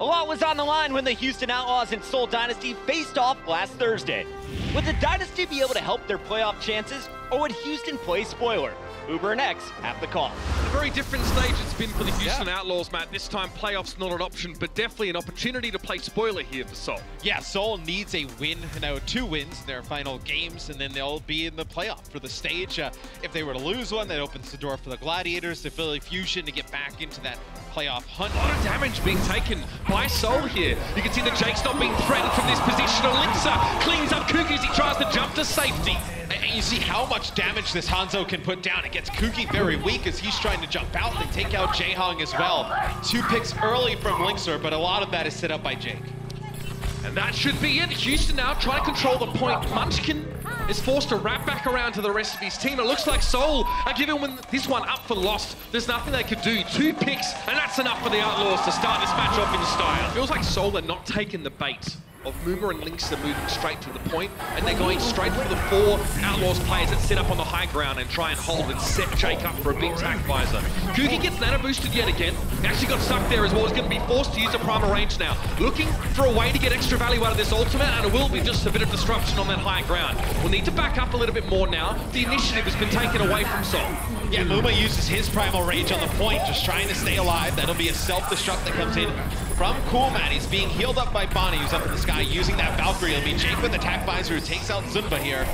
A lot was on the line when the Houston Outlaws and Seoul Dynasty faced off last Thursday. Would the Dynasty be able to help their playoff chances, or would Houston play spoiler? Uber and X have the call. A very different stage it's been for the Houston Outlaws, Matt. This time, playoffs not an option, but definitely an opportunity to play spoiler here for Seoul. Yeah, Seoul needs a win, two wins in their final games, and then they'll be in the playoff for the stage. If they were to lose one, that opens the door for the Gladiators, the Philly Fusion to get back into that playoff hunt. A lot of damage being taken by Seoul here. You can see that Jake's not being threatened from this position. Elixir cleans up Kuki as he tries to jump to safety. And you see how much damage this Hanzo can put down. It gets Kuki very weak as he's trying to jump out. They take out Jaehong as well. 2 picks early from Linkser, but a lot of that is set up by Jake. And that should be it. Houston now trying to control the point. Munchkin is forced to wrap back around to the rest of his team. It looks like Seoul are giving this one up for lost. There's nothing they could do. 2 picks, and that's enough for the Outlaws to start this match off in style. Feels like Seoul are not taking the bait of Moomer and Lynx are moving straight to the point, and they're going straight for the 4 Outlaws players that sit up on the high ground and try and hold and set Jake up for a big tack visor. Kuki gets nano boosted yet again. He actually got stuck there as well. He's going to be forced to use a primal range now. Looking for a way to get extra value out of this ultimate, and it will be just a bit of disruption on that high ground. We'll need to back up a little bit more now. The initiative has been taken away from Seoul. Yeah, Muma uses his primal range on the point, just trying to stay alive. That'll be a self-destruct that comes in from Coolman. He's being healed up by Bonnie, who's up in the sky using that Valkyrie. It'll be Jake with the attack visor who takes out Zumba here.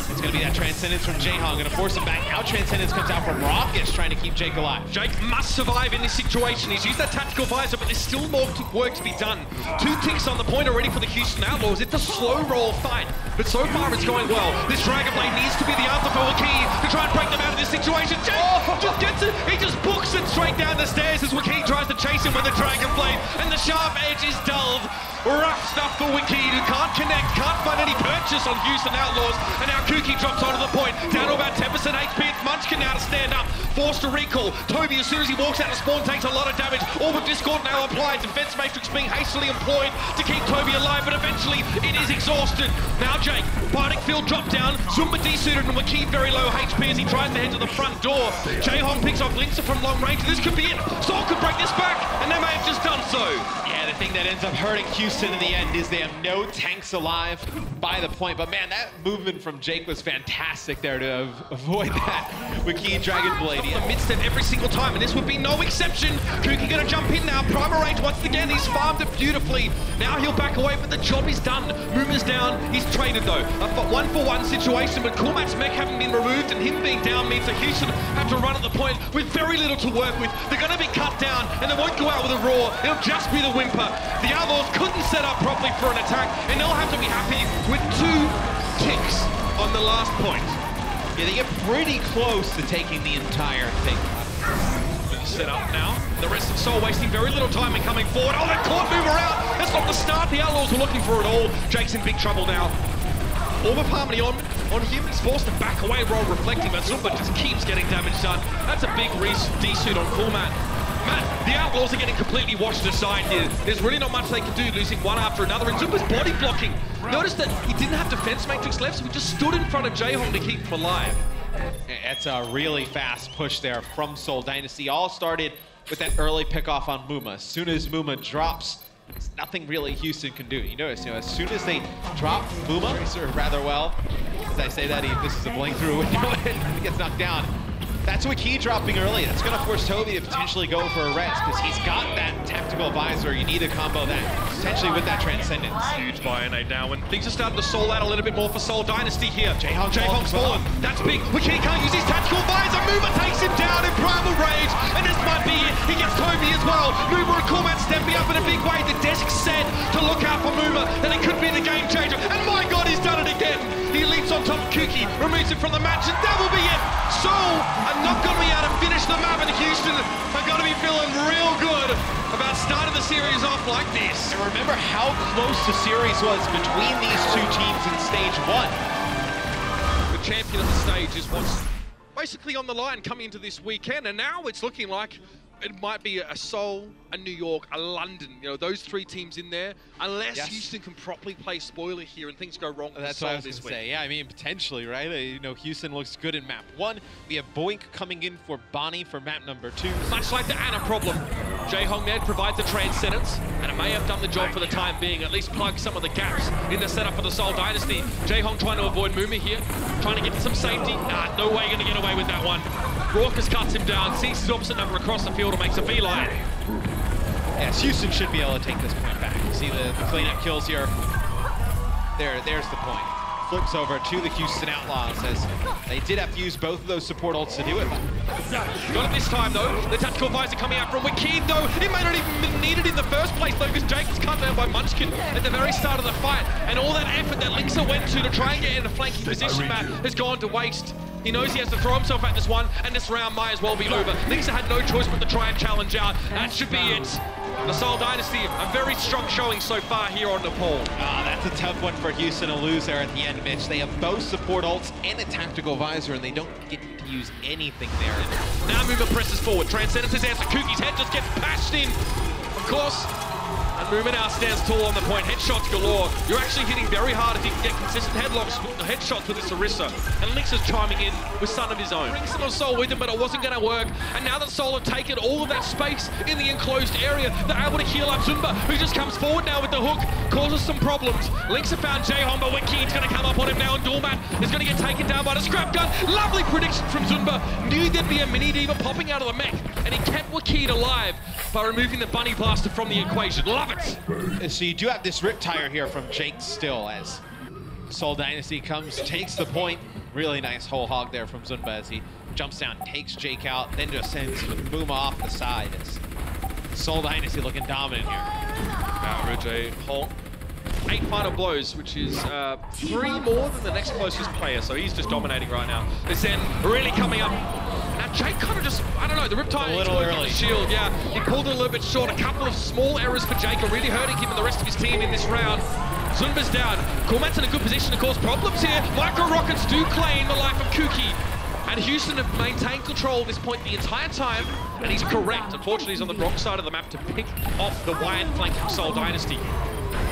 It's going to be that Transcendence from Jaehong, going to force him back. Now Transcendence comes out from Rockets, trying to keep Jake alive. Jake must survive in this situation. He's used that tactical visor, but there's still more work to be done. 2 ticks on the point already for the Houston Outlaws. It's a slow roll fight, but so far it's going well. This Dragon Blade needs to be the answer for Waki to try and break them out of this situation. Jake just gets it. He just books it straight down the stairs as Waki tries to chase him with the Dragon Blade, and the sharp edge is dulled. Rough stuff for Waki, who can't connect, can't find any purchase on Houston Outlaws, and now Kuki drops onto the point, down to about 10% HP. It's Munchkin now to stand up, forced to recall. Toby, as soon as he walks out of spawn, takes a lot of damage. Orb of Discord now applied. Defense Matrix being hastily employed to keep Toby alive, but eventually it is exhausted. Now Jake, Bardic Field drop down, Zumba desuited, and Waki very low HP as he tries to head to the front door. Jaehong picks off Linkser from long range. This could be it. Seoul could break this back, and they may have just done so. Yeah, the thing that ends up hurting Houston in the end is they have no tanks alive by the point. But man, that movement from Jake was fantastic there to avoid that Waki Dragon Blade. He admits it every single time, and this would be no exception. Kuki gonna jump in now. Primal range once again. He's farmed it beautifully. Now he'll back away, but the job is done. Moomer's down. He's traded though. A 1-for-1 situation, but Coolmat's mech having been removed and him being down means that Houston have to run at the point with very little to work with. They're gonna be cut down, and they won't go out with a roar. It'll just be the whimper. The Outlaws couldn't set up properly for an attack, and they'll have to be happy with 2 ticks on the last point. Yeah, they get pretty close to taking the entire thing. Set up now. The rest of Seoul wasting very little time in coming forward. Oh, they caught Moomer out. That's not the start the Outlaws were looking for at all. Jake's in big trouble now. Orb of Harmony on him. He's forced to back away, roll reflecting, but Zumba just keeps getting damage done. That's a big D-suit on Coolman. Matt, the Outlaws are getting completely washed aside here. There's really not much they can do, losing one after another. And Zumba's body blocking. Notice that he didn't have defense matrix left, so he just stood in front of Jaehong to keep him alive. It's a really fast push there from Seoul Dynasty. All started with that early pick off on Muma. As soon as Muma drops, there's nothing really Houston can do. You notice, as soon as they drop Muma, rather well, as I say that, this is a blink through a window and he gets knocked down. That's Waki dropping early. That's going to force Toby to potentially go for a rest because he's got that tactical visor. You need to combo that, potentially with that Transcendence. Huge buy-in now, and things are starting to stall out a little bit more for Seoul Dynasty here. Jaehong's fallen. That's big. Waki can't use his tactical visor. Moomer takes him down in primal rage, and this might be it. He gets Toby as well. Moomer and Coolman stepping up in a big way. The desk said to look out for Moomer, that it could be the game changer. And my God, he's done it again. He leaps on top of Kuki, removes him from the match, and that will be it. Seoul are not going to be able to finish the map, and Houston are going to be feeling real good about starting the series off like this. And remember how close the series was between these 2 teams in stage 1. The champion of the stage is what's basically on the line coming into this weekend, and now it's looking like it might be a Seoul, a New York, a London, those 3 teams in there, unless Houston can properly play spoiler here and things go wrong for That's Seoul what I was this going to week. say. Yeah, I mean, potentially, right? Houston looks good in map 1. We have Boink coming in for Bonnie for map number 2. Much like the Ana problem. Jaehong there provides the transcendence, and it may have done the job for the time being, at least plug some of the gaps in the setup for the Seoul Dynasty. Jaehong trying to avoid Muma here, trying to get to some safety. Nah, no way going to get away with that one. Raucus cuts him down, sees his opposite number across the field and makes a beeline. Yes, Houston should be able to take this point back. You see the cleanup kills here. There's the point. Flips over to the Houston Outlaws as they did have to use both of those support ults to do it. Got it this time though. The tactical visor coming out from Wakid though. It may not even been needed in the first place though, because Jake was cut down by Munchkin at the very start of the fight. And all that effort that Linksa went to try and get in a flanking position map has gone to waste. He knows he has to throw himself at this one, and this round might as well be over. Linksa had no choice but to try and challenge out. That should be it. The Seoul Dynasty, a very strong showing so far here on Nepal. That's a tough one for Houston to lose there at the end, Mitch. They have both support ults and a tactical visor, and they don't get to use anything there. Now Muma presses forward. Transcendence is answered. Kuki's head just gets bashed in. Of course. And Muma now stands tall on the point. Headshots galore. You're actually hitting very hard if you can get consistent headshots with this Orisa. And Linksa's chiming in with son of his own. Brings some of Seoul with him, but it wasn't going to work. And now that Seoul have taken all of that space in the enclosed area, they're able to heal up Zumba, who just comes forward now with the hook, causes some problems. Linksa found Jaehong, but Wakid's going to come up on him now, and Doormat is going to get taken down by the scrap gun. Lovely prediction from Zumba. Knew there'd be a mini diva popping out of the mech, and he kept Wakid alive by removing the bunny blaster from the equation. Love it! So you do have this rip tire here from Jake still as Seoul Dynasty comes, takes the point. Really nice whole hog there from Zunba as he jumps down, takes Jake out, then just sends Muma off the side. As Seoul Dynasty looking dominant here. Jaehong. 8 final blows, which is 3 more than the next closest player, so he's just dominating right now. This end really coming up. Now Jake kind of just, I don't know, the Riptide a little early. Shield, yeah. He pulled it a little bit short. A couple of small errors for Jake are really hurting him and the rest of his team in this round. Zunba's down. Cormat's in a good position to cause problems here. Micro Rockets do claim the life of Kuki. And Houston have maintained control at this point the entire time, and he's correct. Unfortunately, he's on the wrong side of the map to pick off the wide flank from Seoul Dynasty.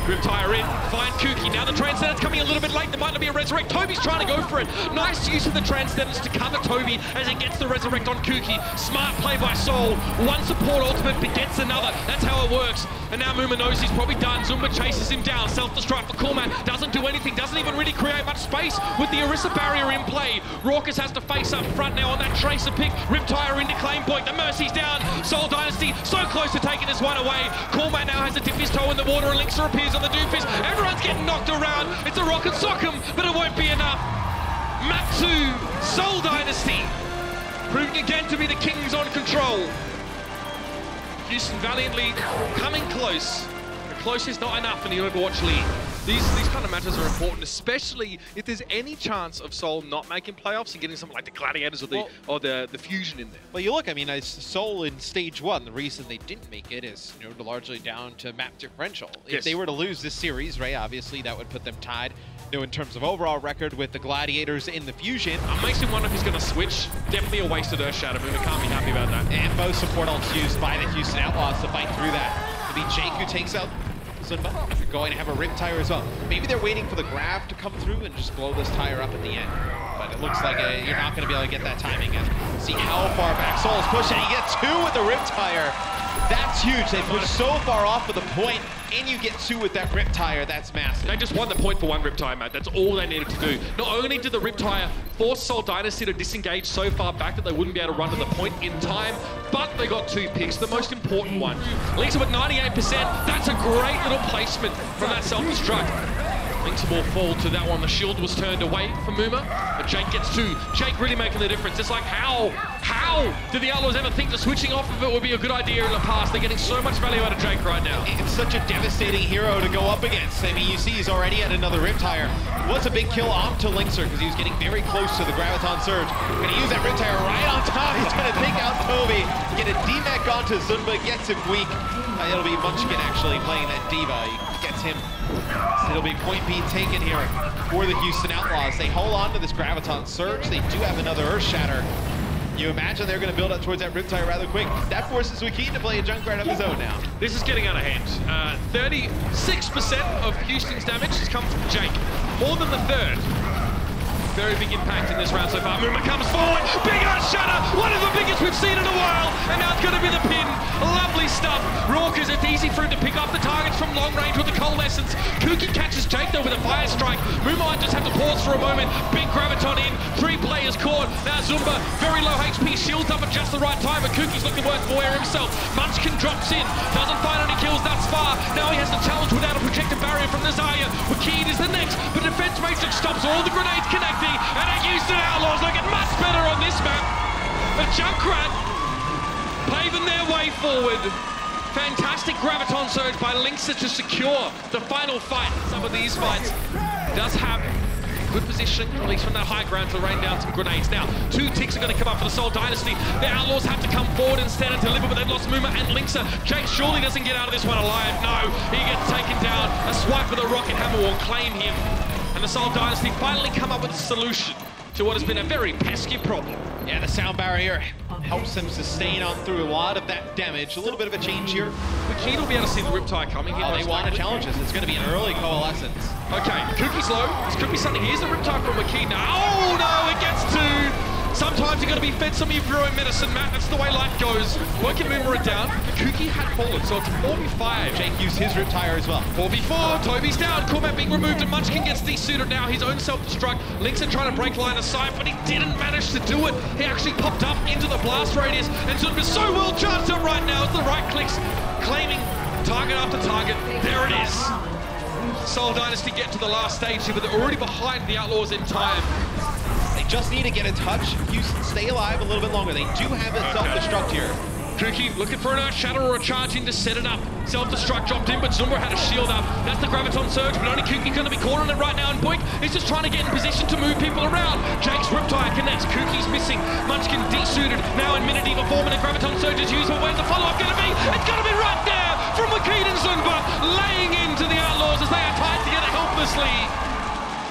Riptire in, find Kuki. Now the Transcendence coming a little bit late. There might not be a Resurrect. Toby's trying to go for it. Nice use of the Transcendence to cover Toby as he gets the Resurrect on Kuki. Smart play by Seoul. One support ultimate begets another. That's how it works. And now Muma knows he's probably done. Zumba chases him down. Self-destruct for Cormat. Doesn't do anything. Doesn't even really create much space with the Orisa barrier in play. Raucus has to face up front now on that Tracer pick. Riptire into claim point. The Mercy's down. Seoul Dynasty so close to taking this one away. Cormat now has to dip his toe in the water and Linksa appears on the doofus. Everyone's getting knocked around. It's a rocket sock'em, but it won't be enough. Map 2, Seoul Dynasty, proving again to be the kings on control. Houston valiantly coming close. The close is not enough in the Overwatch league. These kind of matches are important, especially if there's any chance of Seoul not making playoffs and getting something like the Gladiators or the Fusion in there. Well, you look, I mean, Seoul in stage 1, the reason they didn't make it is, largely down to map differential. Yes. If they were to lose this series, right, obviously that would put them tied, in terms of overall record with the Gladiators in the Fusion. It makes me wonder if he's going to switch. Definitely a wasted Earth Shadow move. I can't be happy about that. And both support ults used by the Houston Outlaws to fight through that. It'll be Jake who takes out Zunba. You're going to have a rip tire as well. Maybe they're waiting for the grab to come through and just blow this tire up at the end. But it looks like you're not going to be able to get that timing in. See how far back Seoul's pushing. He gets 2 with the rip tire. That's huge. They push so far off of the point, and you get 2 with that rip tire. That's massive. They just won the point for 1 rip tire, Matt. That's all they needed to do. Not only did the rip tire force Seoul Dynasty to disengage so far back that they wouldn't be able to run to the point in time, but they got 2 picks, the most important one. Linksa with 98%. That's a great little placement from that self-destruct. Linksa will fall to that one. The shield was turned away from Muma, but Jake gets 2. Jake really making the difference. It's like, how did the Outlaws ever think that switching off of it would be a good idea in the past? They're getting so much value out of Jake right now. It's such a devastating hero to go up against. I mean, you see he's already at another Riptire. It was a big kill onto Linksa because he was getting very close to the Graviton Surge. Gonna use that Riptire right on top. He's gonna take out Toby, get a D-Mech onto Zunba, gets him weak. It'll be Munchkin actually playing that Diva. He gets him. So it'll be point B taken here for the Houston Outlaws. They hold on to this Graviton Surge. They do have another Earth Shatter. You imagine they're going to build up towards that Riptire rather quick. That forces Wakid to play a Junkrat of his own now. This is getting out of hand. 36% of Houston's damage has come from Jake. More than the third. Very big impact in this round so far. Muma comes forward, big Earth Shatter, one of the biggest we've seen in a while, and now it's going to be the pin. Lovely stuff. Raucus, it's easy for him to pick up the targets from long range with the Coalescence. Kuki catches Jake though with a Fire Strike. Muma might just have to pause for a moment. Big Graviton in, 3 players caught. Now Zumba, very low HP, shields up at just the right time, but Kuki's looking worse for wear himself. Munchkin drops in, doesn't find any kills thus far. Now he has the challenge without a projected barrier from Nazaya. Wakid is the next, but Defense Matrix stops all the grenades connecting, and the Houston Outlaws looking much better on this map. But Junkrat paving their way forward. Fantastic Graviton Surge by Linksa to secure the final fight. Some of these fights does have good position, at least from that high ground, to rain down some grenades. Now, 2 ticks are going to come up for the Seoul Dynasty. The Outlaws have to come forward instead and deliver, but they've lost Muma and Linksa. Jake surely doesn't get out of this one alive. No, he gets taken down. A swipe with a rocket hammer will claim him. And the Seoul Dynasty finally come up with a solution to what has been a very pesky problem. Yeah, the sound barrier helps them sustain on through a lot of that damage. A little bit of a change here. Wakid will be able to see the Riptide coming here. Oh, they want to challenge us. It's going to be an early Coalescence. Okay, Kuki's low. This could be something. Here's the Riptide from Wakid now. Oh no, it gets 2. Sometimes you're going to be fed some of your own medicine, Matt. That's the way life goes. Won't Muma down. Kuki had fallen, so it's a 4v5. Jake used his Riptire as well. 4v4, Toby's down. Coolmat being removed, and Munchkin gets desuited now. His own self-destruct. Linksa trying to break line of sight, but he didn't manage to do it. He actually popped up into the blast radius, and Zunba's so well charged up right now. It's the right clicks, claiming target after target. There it is. Seoul Dynasty get to the last stage here, but they're already behind the Outlaws in time. They just need to get a touch. Houston, stay alive a little bit longer. They do have a self-destruct here. Kuki looking for an Earth Shatter or a charge in to set it up. Self-destruct dropped in, but Zumba had a shield up. That's the Graviton Surge, but only Kuki's going to be caught on it right now, and Boink is just trying to get in position to move people around. Jake's Riptide connects, Kuki's missing. Munchkin desuited, now in Minute Diva form, and the Graviton Surge is used, but where's the follow-up going to be? It's going to be right there from Wakid and Zumba, laying into the Outlaws as they are tied together helplessly.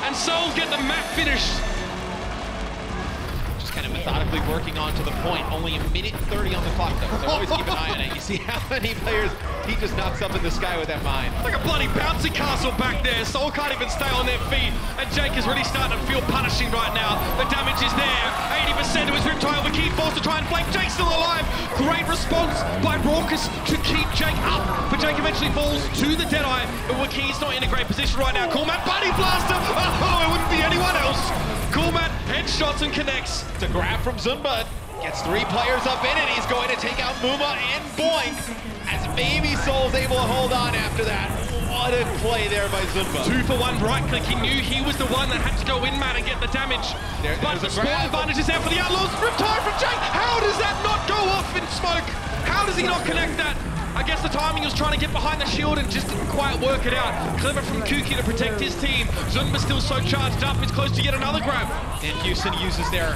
And Seoul get the map finished. Kind of methodically working on to the point. Only a minute 30 on the clock though, so always keep an eye on it. You see how many players he just knocks up in the sky with that mine. Like a bloody bouncy castle back there. Seoul can't even stay on their feet, and Jake is really starting to feel punishing right now. The damage is there. 80% of his Riptide. Wakid forced to try and flank. Jake's still alive. Great response by Raucus to keep Jake up, but Jake eventually falls to the Deadeye, but Wakid's not in a great position right now. Coolmat Body Blaster. Oh, it wouldn't be anyone else. Coolmat headshots and connects. To grab from Zumba, gets 3 players up in it. He's going to take out Muma and Boink, as maybe Soul's able to hold on after that. What a play there by Zumba. 2 for 1 right click. He knew he was the one that had to go in, man, and get the damage. But the spawn advantage is there for the Outlaws. Riptide from Jake. How does that not go off in smoke? How does he not connect that? I guess the timing was trying to get behind the shield and just didn't quite work it out. Clever from Kuki to protect his team. Zumba still so charged up. It's close to yet another grab. And Houston uses their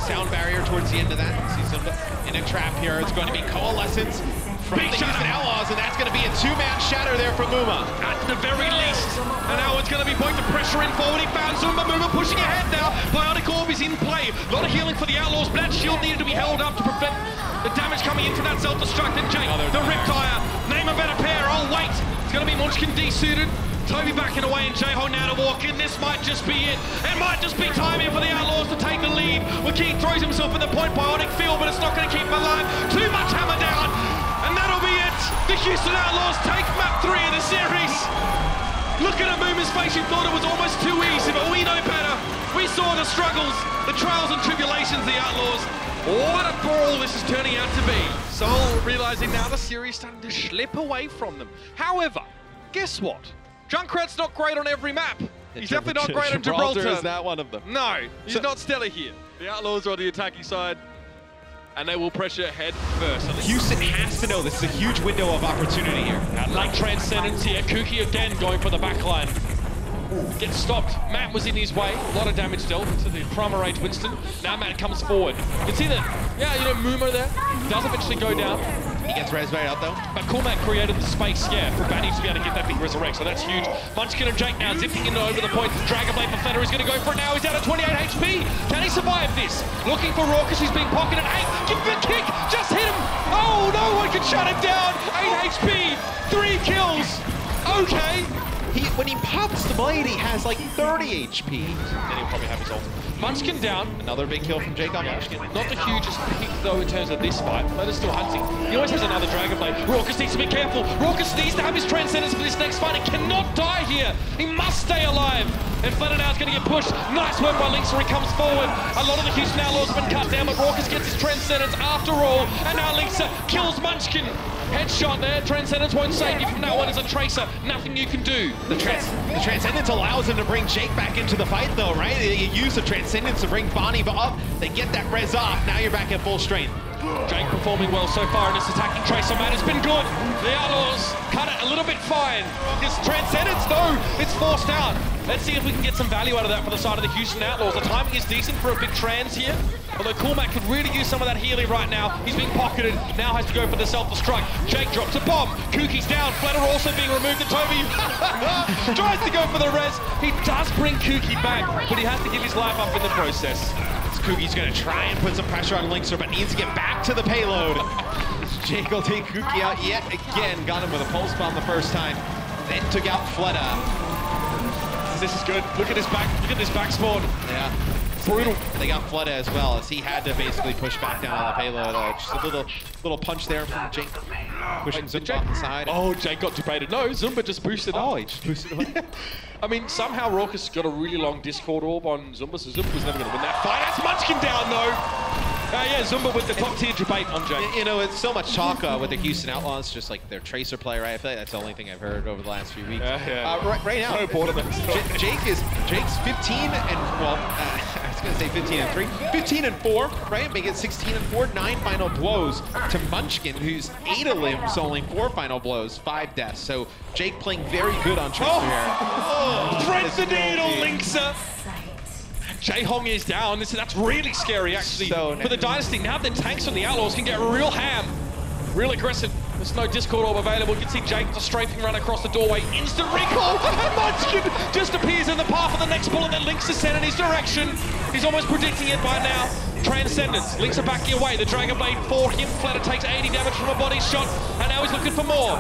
sound barrier towards the end of that. See Zumba in a trap here. It's going to be Coalescence from the Houston Outlaws, and that's going to be a 2-man shatter there for Muma. At the very least. And now it's going to be Boink to pressure in forward. He found Zumba. Muma pushing ahead now. Bionic Orb is in play. A lot of healing for the Outlaws, but that shield needed to be held up to prevent the damage coming in from that self-destruct. And Jake, the Riptire. Name a better pair. I'll wait. It's going to be Munchkin desuited. Toby backing away, and J-Ho now to walk in. This might just be it. It might just be time here for the Outlaws to take the lead. Wakid throws himself in the point bionic field, but it's not going to keep him alive. Too much hammer down, and that'll be it. The Houston Outlaws take map 3 of the series. Looking at Muma's face, you thought it was almost too easy, but we know better. We saw the struggles, the trials and tribulations of the Outlaws. What a brawl this is turning out to be. Seoul realizing now the series starting to slip away from them. However, guess what? Junkrat's not great on every map. He's definitely not great on Gibraltar. is not one of them. No, he's not stellar here. The Outlaws are on the attacking side, and they will pressure head first. Houston has to know this is a huge window of opportunity here. Like Transcendence here, Kuki again going for the backline. Gets stopped. Matt was in his way. A lot of damage dealt to the primary range Winston. Now Matt comes forward. You can see that, Muma there does eventually go down. He gets res right out though. But Coolmat created the space, for Batty to be able to get that big resurrect, so that's huge. Munchkin and Jake now zipping in over the point. Dragonblade for Flatter is going to go for it now. He's down at 28 HP. Can he survive this? Looking for Raucus, who's being pocketed. 8, give him a kick, just hit him. Oh, no one can shut him down. 8 HP, 3 kills. Okay, when he pops the blade, he has like 30 HP. Then he'll probably have his ult. Munchkin down. Another big kill from Jake on Munchkin. Not the hugest peak though in terms of this fight. Fletter's still hunting. He always has another Dragon Blade. Raucus needs to be careful. Raucus needs to have his Transcendence for this next fight. He cannot die here. He must stay alive. And Fletter now is going to get pushed. Nice work by Lynx where he comes forward. A lot of the Houston Outlaws have been cut down, but Raucus gets his Transcendence after all. And now Lynx kills Munchkin. Headshot there. Transcendence won't save you from that one as a Tracer. Nothing you can do. The Transcendence allows him to bring Jake back into the fight though, right? You use the Transcendence to bring Bonnie up. They get that res off. Now you're back at full strength. Jake performing well so far in this attacking Tracer, man. It's been good. The Outlaws cut it a little bit fine. This Transcendence, though, it's forced out. Let's see if we can get some value out of that for the side of the Houston Outlaws. The timing is decent for a big trans here. Although Coolmac could really use some of that healing right now. He's being pocketed, now has to go for the self-destruct. Jake drops a bomb. Kuki's down. Fletter also being removed. And Toby tries to go for the res. He does bring Kuki back, but he has to give his life up in the process. Kuki's gonna try and put some pressure on Lynxer, but needs to get back to the payload. Jake will take Kuki out yet again. Got him with a pulse bomb the first time. Then took out Fleta. This is good. Look at this back spawn. Yeah. Brutal. They got Fleta as well, as he had to basically push back down on the payload. Just a little punch there from Jake. Pushing Zumba off the side. Oh, Jake got debated. No, Zumba just boosted up. Oh, he just boosted away. I mean, somehow Raucus got a really long Discord orb on Zumba, so Zumba was never going to win that fight. That's Munchkin down, though. Yeah, Zumba with the top tier debate on Jake. You know, it's so much talk with the Houston Outlaws, just like their Tracer play, right? I feel like that's the only thing I've heard over the last few weeks. Right now, so bored of it. Jake's 15 and, well, I was going to say 15 and 3. 15 and 4, right? Make it 16 and 4, 9 final blows to Munchkin, who's 8 of limbs, only 4 final blows, 5 deaths. So Jake playing very good on Tracer here. Oh, threads the needle, Lynxer. Jae-Hong is down. That's really scary, actually, for the Dynasty. Now the tanks on the Outlaws can get real ham, real aggressive. There's no Discord orb available. You can see Jake just strafing run across the doorway. Instant recall, and Munchkin just appears in the path of the next bullet that Lynx is sent in his direction. He's almost predicting it by now. Transcendence. Lynx are backing away. The Dragon Blade for him. Fletter takes 80 damage from a body shot, and now he's looking for more.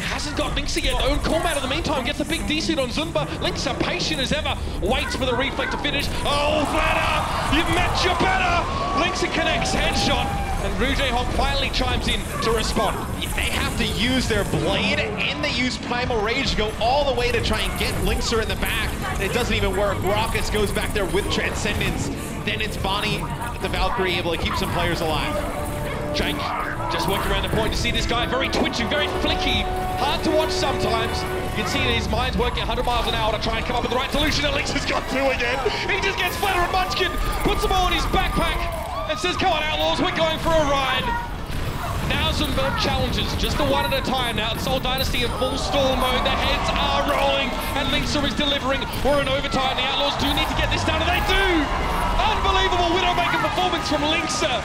Hasn't got Lynx yet though, and Coolmac in the meantime gets a big DC on Zumba. Lynx are patient as ever, waits for the reflect to finish. Oh, Fletter, you've met your better! Lynx connects, headshot, and Jae-Hong finally chimes in to respond. They have to use their blade, and they use Primal Rage to go all the way to try and get Lynxer in the back. And it doesn't even work. Raucus goes back there with Transcendence. Then it's Bonnie, the Valkyrie, able to keep some players alive. Jake just working around the point. You see this guy very twitchy, very flicky. Hard to watch sometimes. You can see his mind's working 100 miles an hour to try and come up with the right solution. And Lynx has got through again. He just gets Fletter and Munchkin, puts them all in his backpack, and says, come on, Outlaws, we're going for a ride. Now Zumba challenges, just the one at a time now. Seoul Dynasty in full stall mode. Their heads are rolling, and Lynxer is delivering. We're in overtime. The Outlaws do need to get this done, and they do! Unbelievable Widowmaker performance from Lynxer.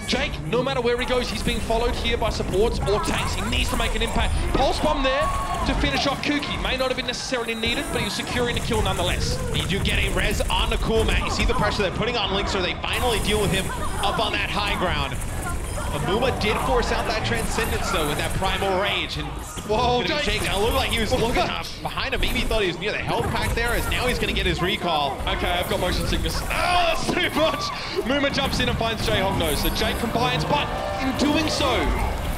Jake, no matter where he goes, he's being followed here by supports or tanks. He needs to make an impact. Pulse bomb there to finish off Kuki. May not have been necessarily needed, but he was securing the kill nonetheless. You do get a res on the Coolmac. You see the pressure they're putting on Lynxer. They finally deal with him up on that high ground. Muma did force out that Transcendence, though, with that Primal Rage. And whoa, Jake, it looked like he was looking behind him. Maybe he thought he was near the health pack there, as now he's going to get his recall. Okay, I've got motion sickness. Oh, that's too much! Muma jumps in and finds Jae-Hong, though. So Jake combines, but in doing so,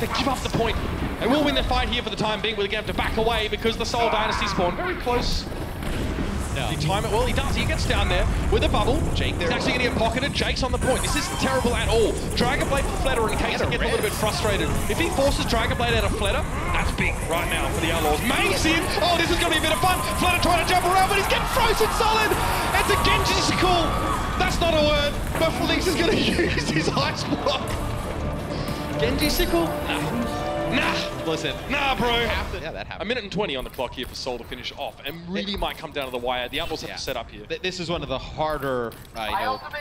they give up the point. They will win the fight here for the time being, but they're going to have to back away because the Seoul Dynasty spawn very close. Does he time it? Well, he does. He gets down there with a bubble. Jake there. He's actually going to get pocketed. Jake's on the point. This isn't terrible at all. Dragon Blade for Fletter in case he gets a little bit frustrated. If he forces Dragon Blade out of Fletter, that's big right now for the Outlaws. Mains in. Oh, this is going to be a bit of fun. Fletter trying to jump around, but he's getting frozen solid. It's a Genji-sickle. That's not a word, but Felix is going to use his ice block. Genji-sickle? Nah. Listen. Nah, bro. Yeah, that happened. A minute and 20 on the clock here for Seoul to finish off, and really might come down to the wire. The Outlaws have to set up here. This is one of the harder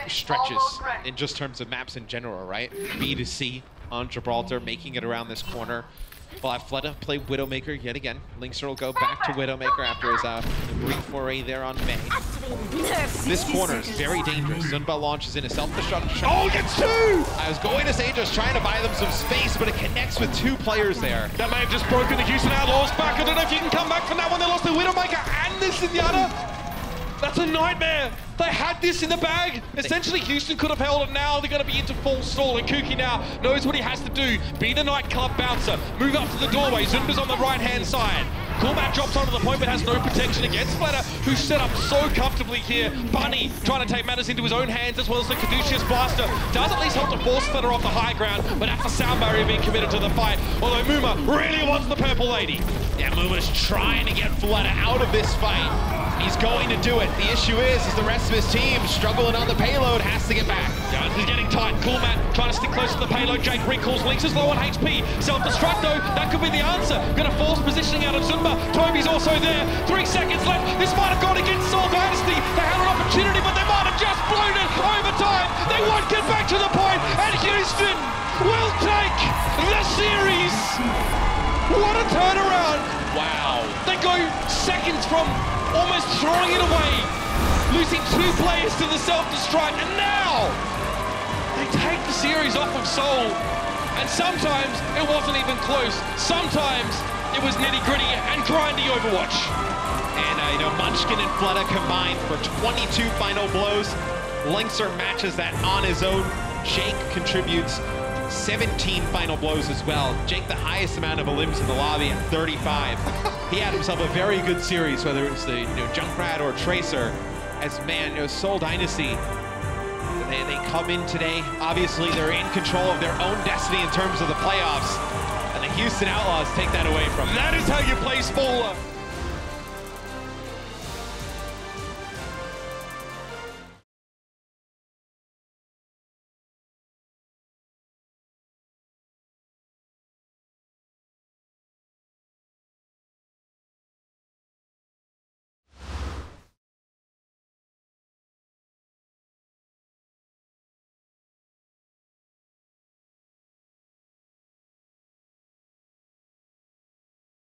stretches in just terms of maps in general, right? B to C on Gibraltar, making it around this corner. We'll have Fleta play Widowmaker yet again. Linkster will go back to Widowmaker after his brief foray there on May. This corner is very dangerous. Zunba launches in a self-destruct. Oh, gets two! I was going to say just trying to buy them some space, but it connects with two players there. That may have just broken the Houston Outlaws back. I don't know if you can come back from that one. They lost the Widowmaker and this in the other. That's a nightmare. They had this in the bag. Essentially, Houston could have held it now. They're going to be into full stall, and Kuki now knows what he has to do. Be the nightclub bouncer. Move up to the doorway. Zumba's on the right-hand side. Coolmat drops onto the point, but has no protection against Fleta, who's set up so comfortably here. Bunny trying to take matters into his own hands, as well as the Caduceus Blaster. Does at least help to force Fleta off the high ground, but that's the sound barrier being committed to the fight. Although Muma really wants the purple lady. Yeah, Muma's trying to get Fleta out of this fight. He's going to do it. The issue is the rest of his team struggling on the payload, has to get back. Guns is getting tight. Coolmat trying to stick close to the payload. Jake recalls. Lynx is low on HP. Self-destruct though, that could be the answer. Gonna force positioning out of Zumba. Toby's also there. 3 seconds left. This might have gone against Seoul Dynasty. They had an opportunity, but they might have just blown it over time. They won't get back to the point, and Houston will take the series. What a turnaround. Wow. They go seconds from almost throwing it away, losing 2 players to the self-destruct, and now they take the series off of Seoul. And sometimes it wasn't even close. Sometimes it was nitty-gritty and grindy Overwatch. And Munchkin and Fleta combined for 22 final blows. Linkster matches that on his own. Jake contributes 17 final blows as well. Jake, the highest amount of elims in the lobby at 35. He had himself a very good series, whether it was the Junkrat or Tracer. As man, Seoul Dynasty, they come in today. Obviously, they're in control of their own destiny in terms of the playoffs, and the Houston Outlaws take that away from them. That is how you play Spoiler.